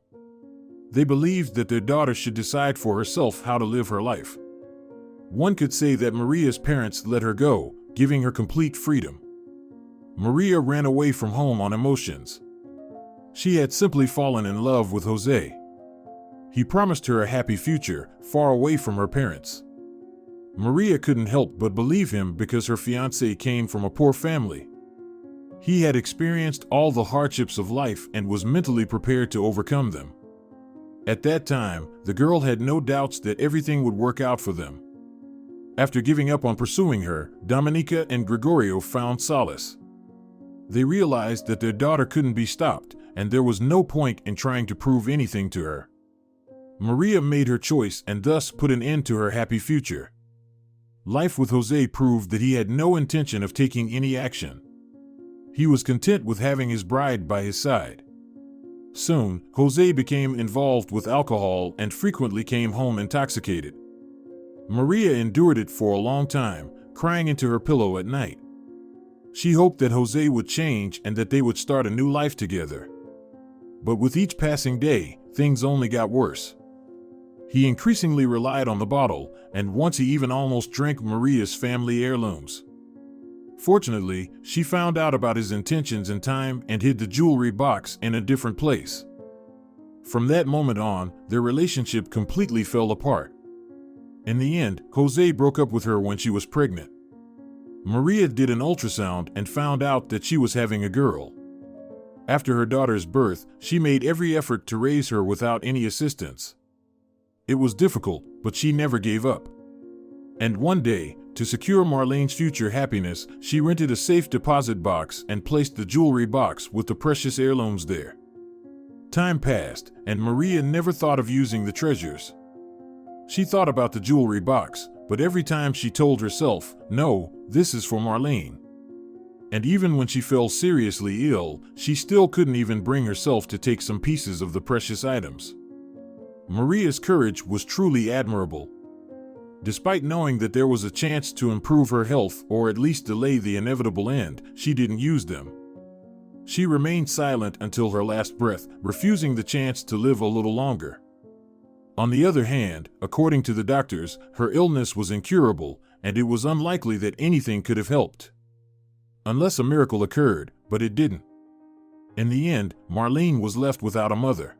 Speaker 2: They believed that their daughter should decide for herself how to live her life. One could say that Maria's parents let her go, giving her complete freedom. Maria ran away from home on emotions. She had simply fallen in love with Jose. He promised her a happy future, far away from her parents. Maria couldn't help but believe him because her fiancé came from a poor family. He had experienced all the hardships of life and was mentally prepared to overcome them. At that time, the girl had no doubts that everything would work out for them. After giving up on pursuing her, Dominica and Gregorio found solace. They realized that their daughter couldn't be stopped, and there was no point in trying to prove anything to her. Maria made her choice and thus put an end to her happy future. Life with Jose proved that he had no intention of taking any action. He was content with having his bride by his side. Soon, Jose became involved with alcohol and frequently came home intoxicated. Maria endured it for a long time, crying into her pillow at night. She hoped that Jose would change and that they would start a new life together. But with each passing day, things only got worse. He increasingly relied on the bottle, and once he even almost drank Maria's family heirlooms. Fortunately, she found out about his intentions in time and hid the jewelry box in a different place. From that moment on, their relationship completely fell apart. In the end, Jose broke up with her when she was pregnant. Maria did an ultrasound and found out that she was having a girl. After her daughter's birth, she made every effort to raise her without any assistance. It was difficult, but she never gave up. And one day, to secure Marlene's future happiness, she rented a safe deposit box and placed the jewelry box with the precious heirlooms there. Time passed, and Maria never thought of using the treasures. She thought about the jewelry box, but every time she told herself, "No, this is for Marlene." And even when she fell seriously ill, she still couldn't even bring herself to take some pieces of the precious items. Maria's courage was truly admirable. Despite knowing that there was a chance to improve her health or at least delay the inevitable end, she didn't use them. She remained silent until her last breath, refusing the chance to live a little longer. On the other hand, according to the doctors, her illness was incurable, and it was unlikely that anything could have helped. Unless a miracle occurred, but it didn't. In the end, Marlene was left without a mother.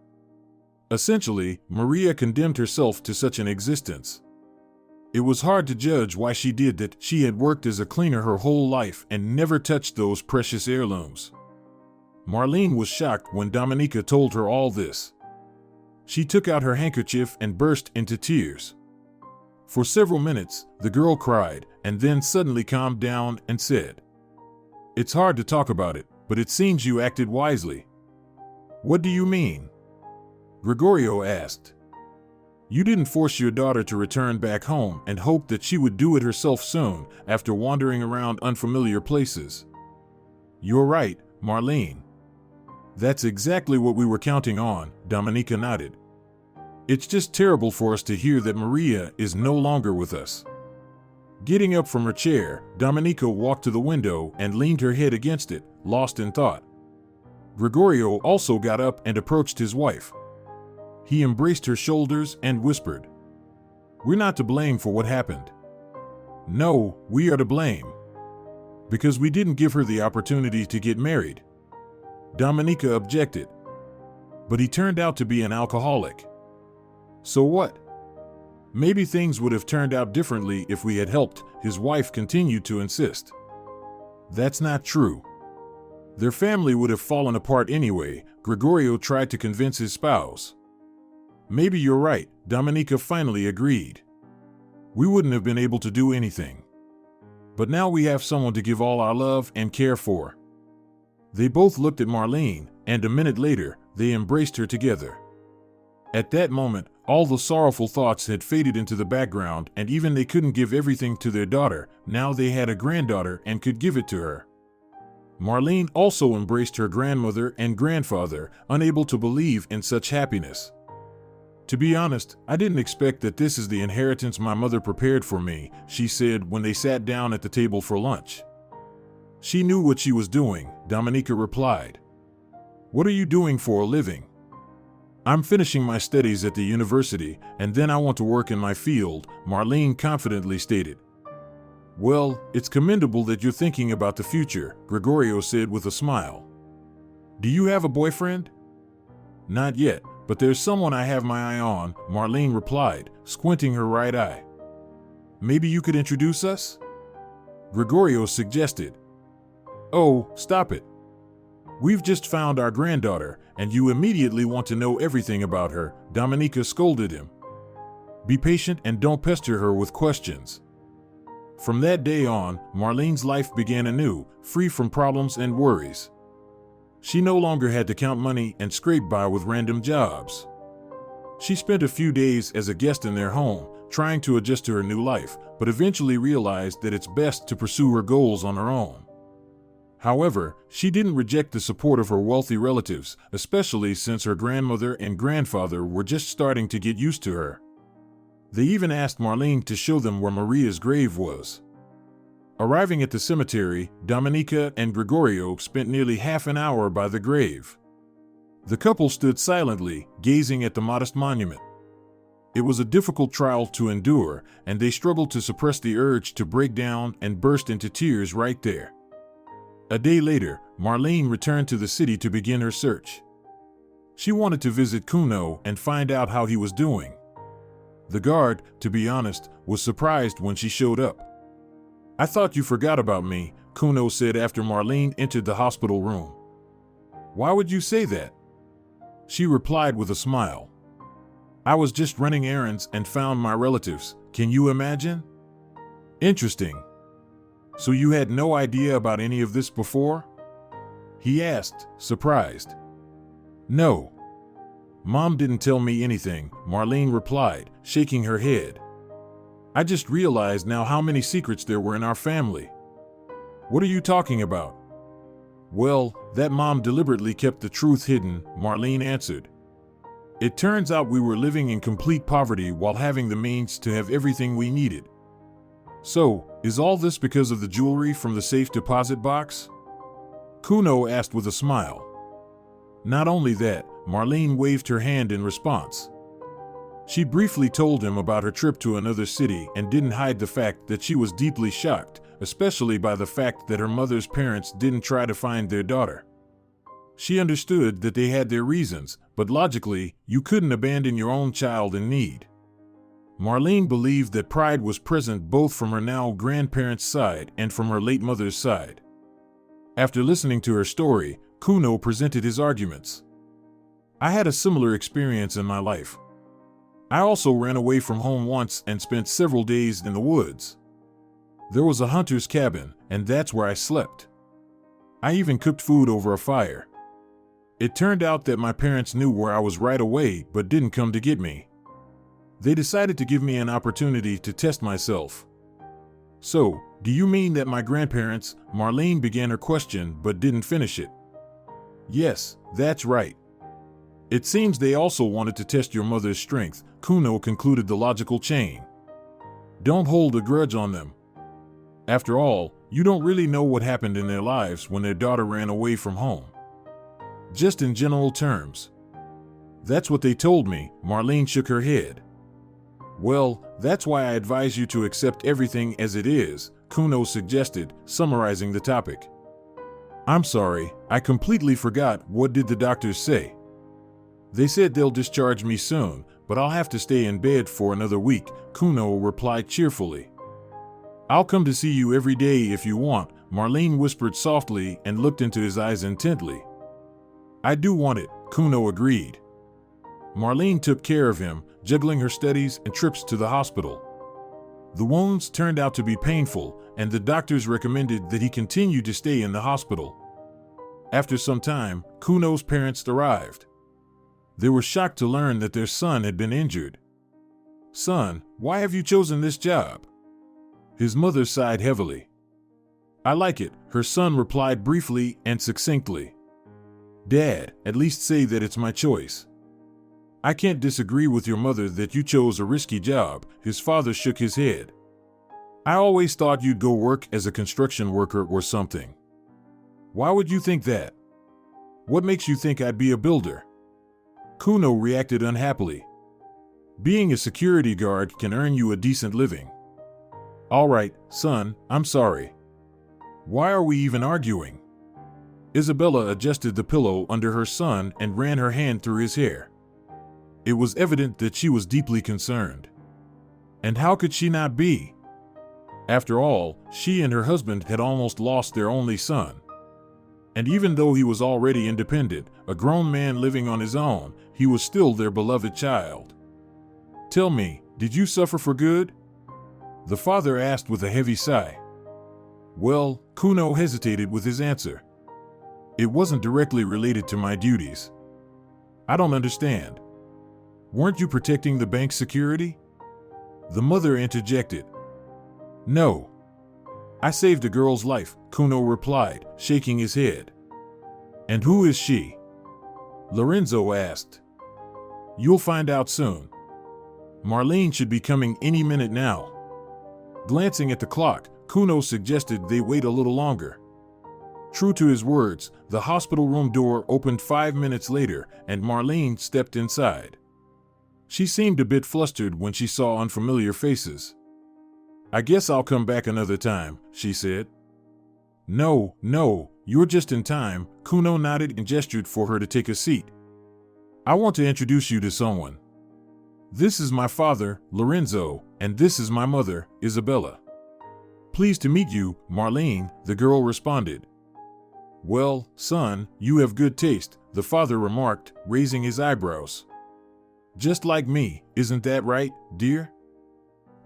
Speaker 2: Essentially, Maria condemned herself to such an existence. It was hard to judge why she did that. She had worked as a cleaner her whole life and never touched those precious heirlooms. Marlene was shocked when Dominica told her all this. She took out her handkerchief and burst into tears. For several minutes, the girl cried, and then suddenly calmed down and said, "It's hard to talk about it, but it seems you acted wisely." "What do you mean?" Gregorio asked. "You didn't force your daughter to return back home and hope that she would do it herself soon after wandering around unfamiliar places." "You're right, Marlene. That's exactly what we were counting on," Dominica nodded. "It's just terrible for us to hear that Maria is no longer with us." Getting up from her chair, Dominica walked to the window and leaned her head against it, lost in thought. Gregorio also got up and approached his wife. He embraced her shoulders and whispered, "We're not to blame for what happened. No, we are to blame. Because we didn't give her the opportunity to get married." Dominica objected. But he turned out to be an alcoholic. So what? Maybe things would have turned out differently if we had helped, his wife continued to insist. That's not true. Their family would have fallen apart anyway, Gregorio tried to convince his spouse. Maybe you're right, Dominica finally agreed. We wouldn't have been able to do anything. But now we have someone to give all our love and care for. They both looked at Marlene, and a minute later, they embraced her together. At that moment, all the sorrowful thoughts had faded into the background, and even they couldn't give everything to their daughter, now they had a granddaughter and could give it to her. Marlene also embraced her grandmother and grandfather, unable to believe in such happiness. "To be honest, I didn't expect that this is the inheritance my mother prepared for me," she said when they sat down at the table for lunch. "She knew what she was doing," Dominica replied. "What are you doing for a living?" "I'm finishing my studies at the university, and then I want to work in my field," Marlene confidently stated. "Well, it's commendable that you're thinking about the future," Gregorio said with a smile. "Do you have a boyfriend?" "Not yet, but there's someone I have my eye on," Marlene replied, squinting her right eye. "Maybe you could introduce us?" Gregorio suggested. "Oh, stop it. We've just found our granddaughter, and you immediately want to know everything about her," Dominica scolded him. "Be patient and don't pester her with questions." From that day on, Marlene's life began anew, free from problems and worries. She no longer had to count money and scrape by with random jobs. She spent a few days as a guest in their home, trying to adjust to her new life, but eventually realized that it's best to pursue her goals on her own. However, she didn't reject the support of her wealthy relatives, especially since her grandmother and grandfather were just starting to get used to her. They even asked Marlene to show them where Maria's grave was. Arriving at the cemetery, Dominica and Gregorio spent nearly half an hour by the grave. The couple stood silently, gazing at the modest monument. It was a difficult trial to endure, and they struggled to suppress the urge to break down and burst into tears right there. A day later, Marlene returned to the city to begin her search. She wanted to visit Kuno and find out how he was doing. The guard, to be honest, was surprised when she showed up. "I thought you forgot about me," Kuno said after Marlene entered the hospital room. "Why would you say that?" She replied with a smile. "I was just running errands and found my relatives. Can you imagine?" "Interesting. So you had no idea about any of this before?" he asked, surprised. "No. Mom didn't tell me anything," Marlene replied, shaking her head. "I just realized now how many secrets there were in our family." "What are you talking about?" "Well, that Mom deliberately kept the truth hidden," Marlene answered. "It turns out we were living in complete poverty while having the means to have everything we needed." "So, is all this because of the jewelry from the safe deposit box?" Kuno asked with a smile. Not only that, Marlene waved her hand in response. She briefly told him about her trip to another city and didn't hide the fact that she was deeply shocked, especially by the fact that her mother's parents didn't try to find their daughter. She understood that they had their reasons, but logically, you couldn't abandon your own child in need. Marlene believed that pride was present both from her now grandparents' side and from her late mother's side. After listening to her story, Kuno presented his arguments. "I had a similar experience in my life. I also ran away from home once and spent several days in the woods. There was a hunter's cabin, and that's where I slept. I even cooked food over a fire. It turned out that my parents knew where I was right away but didn't come to get me. They decided to give me an opportunity to test myself." "So, do you mean that my grandparents," Marlene began her question but didn't finish it. "Yes, that's right. It seems they also wanted to test your mother's strength," Kuno concluded the logical chain. "Don't hold a grudge on them. After all, you don't really know what happened in their lives when their daughter ran away from home. Just in general terms. That's what they told me. Marlene shook her head. Well, that's why I advise you to accept everything as it is, Kuno suggested, summarizing the topic. I'm sorry, I completely forgot. What did the doctors say? They said they'll discharge me soon, but I'll have to stay in bed for another week, Kuno replied cheerfully. I'll come to see you every day if you want, Marlene whispered softly and looked into his eyes intently. I do want it, Kuno agreed. Marlene took care of him, juggling her studies and trips to the hospital. The wounds turned out to be painful, and the doctors recommended that he continue to stay in the hospital. After some time, Kuno's parents arrived. They were shocked to learn that their son had been injured. Son, why have you chosen this job? His mother sighed heavily. I like it, her son replied briefly and succinctly. Dad, at least say that it's my choice. I can't disagree with your mother that you chose a risky job, his father shook his head. I always thought you'd go work as a construction worker or something. Why would you think that? What makes you think I'd be a builder? Kuno reacted unhappily. Being a security guard can earn you a decent living. All right, son, I'm sorry. Why are we even arguing? Isabella adjusted the pillow under her son and ran her hand through his hair. It was evident that she was deeply concerned. And how could she not be? After all, she and her husband had almost lost their only son. And even though he was already independent, a grown man living on his own, he was still their beloved child. Tell me, did you suffer for good? The father asked with a heavy sigh. Well, Kuno hesitated with his answer. It wasn't directly related to my duties. I don't understand. Weren't you protecting the bank's security? The mother interjected. No. I saved a girl's life, Kuno replied, shaking his head. And who is she? Lorenzo asked. You'll find out soon. Marlene should be coming any minute now. Glancing at the clock, Kuno suggested they wait a little longer. True to his words, the hospital room door opened 5 minutes later, and Marlene stepped inside. She seemed a bit flustered when she saw unfamiliar faces. I guess I'll come back another time, she said. No, you're just in time, Kuno nodded and gestured for her to take a seat. I want to introduce you to someone. This is my father, Lorenzo, and this is my mother, Isabella. Pleased to meet you, Marlene, the girl responded. Well, son, you have good taste, the father remarked, raising his eyebrows. Just like me, isn't that right, dear?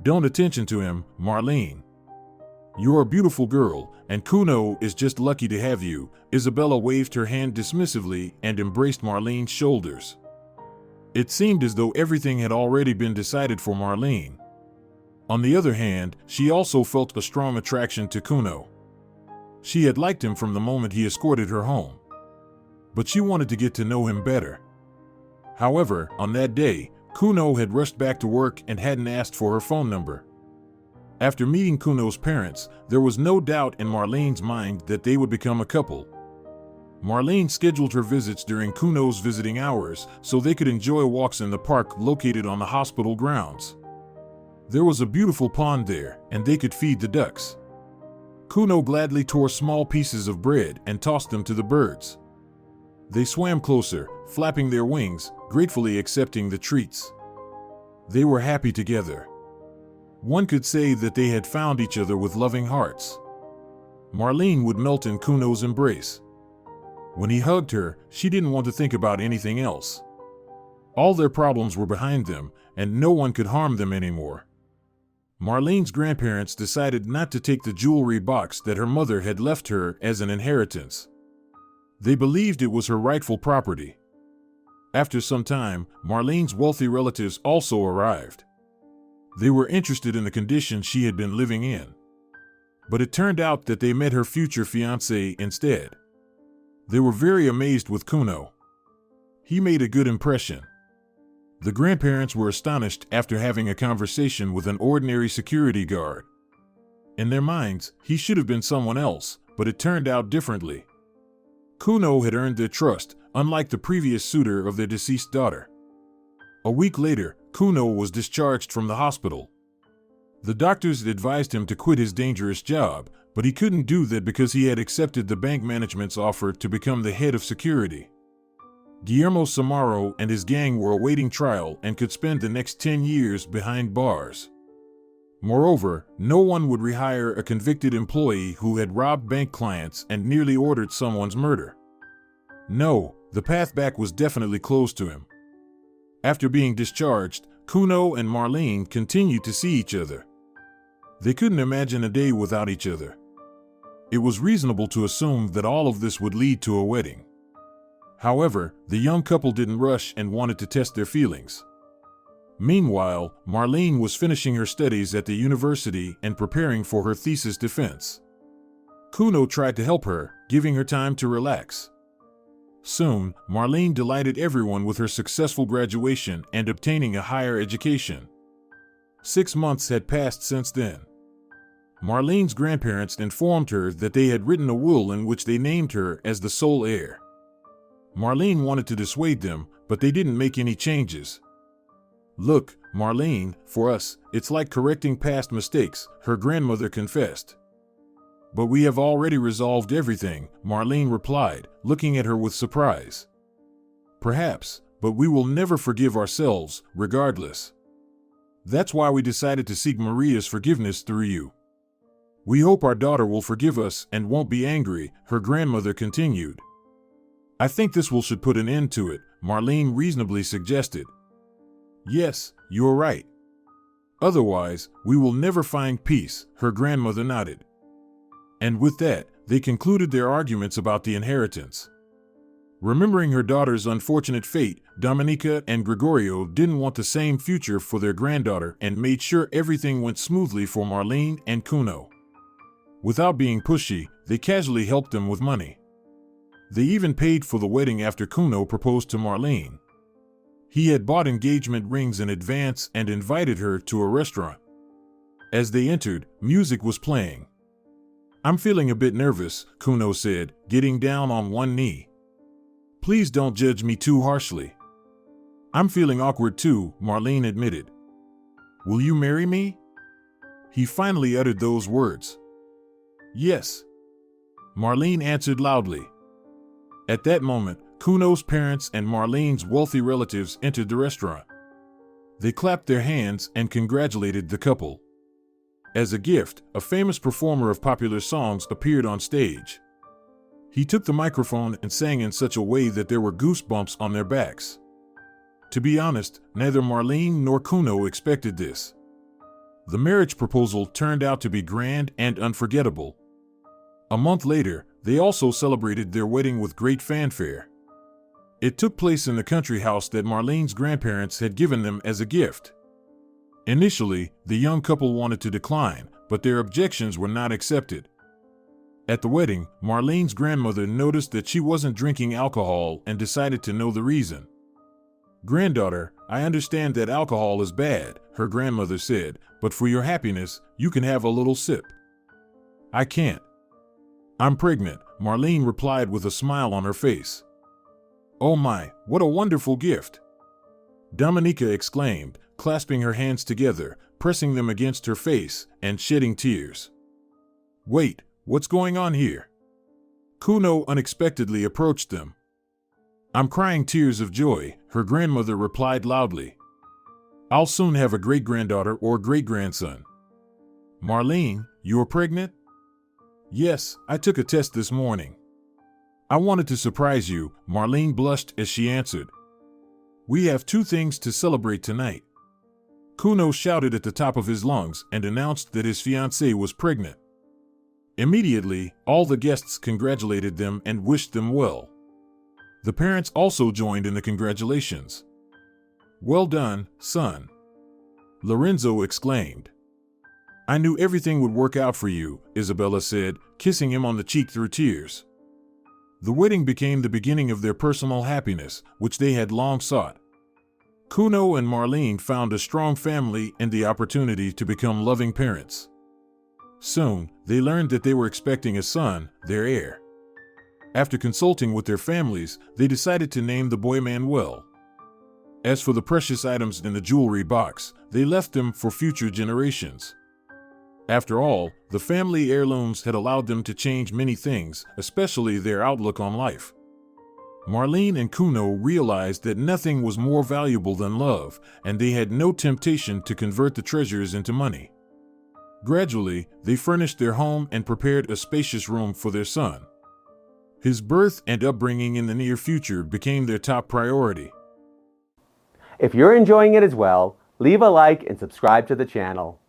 Speaker 2: Don't attention to him, Marlene. You're a beautiful girl, and Kuno is just lucky to have you. Isabella waved her hand dismissively and embraced Marlene's shoulders. It seemed as though everything had already been decided for Marlene. On the other hand, she also felt a strong attraction to Kuno. She had liked him from the moment he escorted her home. But she wanted to get to know him better. However, on that day, Kuno had rushed back to work and hadn't asked for her phone number. After meeting Kuno's parents, there was no doubt in Marlene's mind that they would become a couple. Marlene scheduled her visits during Kuno's visiting hours so they could enjoy walks in the park located on the hospital grounds. There was a beautiful pond there, and they could feed the ducks. Kuno gladly tore small pieces of bread and tossed them to the birds. They swam closer, flapping their wings, gratefully accepting the treats. They were happy together. One could say that they had found each other with loving hearts. Marlene would melt in Kuno's embrace. When he hugged her, she didn't want to think about anything else. All their problems were behind them, and no one could harm them anymore. Marlene's grandparents decided not to take the jewelry box that her mother had left her as an inheritance. They believed it was her rightful property. After some time, Marlene's wealthy relatives also arrived. They were interested in the condition she had been living in. But it turned out that they met her future fiancé instead. They were very amazed with Kuno. He made a good impression. The grandparents were astonished after having a conversation with an ordinary security guard. In their minds, he should have been someone else, but it turned out differently. Kuno had earned their trust, unlike the previous suitor of their deceased daughter. A week later, Kuno was discharged from the hospital. The doctors advised him to quit his dangerous job, but he couldn't do that because he had accepted the bank management's offer to become the head of security. Guillermo Samaro and his gang were awaiting trial and could spend the next 10 years behind bars. Moreover, no one would rehire a convicted employee who had robbed bank clients and nearly ordered someone's murder. No, the path back was definitely closed to him. After being discharged, Kuno and Marlene continued to see each other. They couldn't imagine a day without each other. It was reasonable to assume that all of this would lead to a wedding. However, the young couple didn't rush and wanted to test their feelings. Meanwhile, Marlene was finishing her studies at the university and preparing for her thesis defense. Kuno tried to help her, giving her time to relax. Soon, Marlene delighted everyone with her successful graduation and obtaining a higher education. 6 months had passed since then. Marlene's grandparents informed her that they had written a will in which they named her as the sole heir. Marlene wanted to dissuade them, but they didn't make any changes. "Look, Marlene, for us, it's like correcting past mistakes," her grandmother confessed. "But we have already resolved everything," Marlene replied, looking at her with surprise. "Perhaps, but we will never forgive ourselves, regardless. That's why we decided to seek Maria's forgiveness through you. We hope our daughter will forgive us and won't be angry," her grandmother continued. "I think this will should put an end to it," Marlene reasonably suggested. "Yes, you are right. Otherwise, we will never find peace," her grandmother nodded. And with that, they concluded their arguments about the inheritance. Remembering her daughter's unfortunate fate, Dominica and Gregorio didn't want the same future for their granddaughter and made sure everything went smoothly for Marlene and Kuno. Without being pushy, they casually helped them with money. They even paid for the wedding after Kuno proposed to Marlene. He had bought engagement rings in advance and invited her to a restaurant. As they entered, music was playing. "I'm feeling a bit nervous," Kuno said, getting down on one knee. "Please don't judge me too harshly." "I'm feeling awkward too," Marlene admitted. "Will you marry me?" He finally uttered those words. "Yes," Marlene answered loudly. At that moment, Kuno's parents and Marlene's wealthy relatives entered the restaurant. They clapped their hands and congratulated the couple. As a gift, a famous performer of popular songs appeared on stage. He took the microphone and sang in such a way that there were goosebumps on their backs. To be honest, neither Marlene nor Kuno expected this. The marriage proposal turned out to be grand and unforgettable. A month later, they also celebrated their wedding with great fanfare. It took place in the country house that Marlene's grandparents had given them as a gift. Initially, the young couple wanted to decline, but their objections were not accepted. At the wedding, Marlene's grandmother noticed that she wasn't drinking alcohol and decided to know the reason. "Granddaughter, I understand that alcohol is bad," her grandmother said, "but for your happiness, you can have a little sip." "I can't. I'm pregnant," Marlene replied with a smile on her face. "Oh my, what a wonderful gift!" Dominica exclaimed, clasping her hands together, pressing them against her face, and shedding tears. "Wait, what's going on here?" Kuno unexpectedly approached them. "I'm crying tears of joy," her grandmother replied loudly. "I'll soon have a great-granddaughter or great-grandson." "Marlene, you are pregnant?" "Yes, I took a test this morning." "I wanted to surprise you," Marlene blushed as she answered. "We have 2 things to celebrate tonight." Kuno shouted at the top of his lungs and announced that his fiancée was pregnant. Immediately, all the guests congratulated them and wished them well. The parents also joined in the congratulations. "Well done, son," Lorenzo exclaimed. "I knew everything would work out for you," Isabella said, kissing him on the cheek through tears. The wedding became the beginning of their personal happiness, which they had long sought. Kuno and Marlene found a strong family and the opportunity to become loving parents. Soon, they learned that they were expecting a son, their heir. After consulting with their families, they decided to name the boy Manuel. As for the precious items in the jewelry box, they left them for future generations. After all, the family heirlooms had allowed them to change many things, especially their outlook on life. Marlene and Kuno realized that nothing was more valuable than love, and they had no temptation to convert the treasures into money. Gradually, they furnished their home and prepared a spacious room for their son. His birth and upbringing in the near future became their top priority.
Speaker 1: If you're enjoying it as well, leave a like and subscribe to the channel.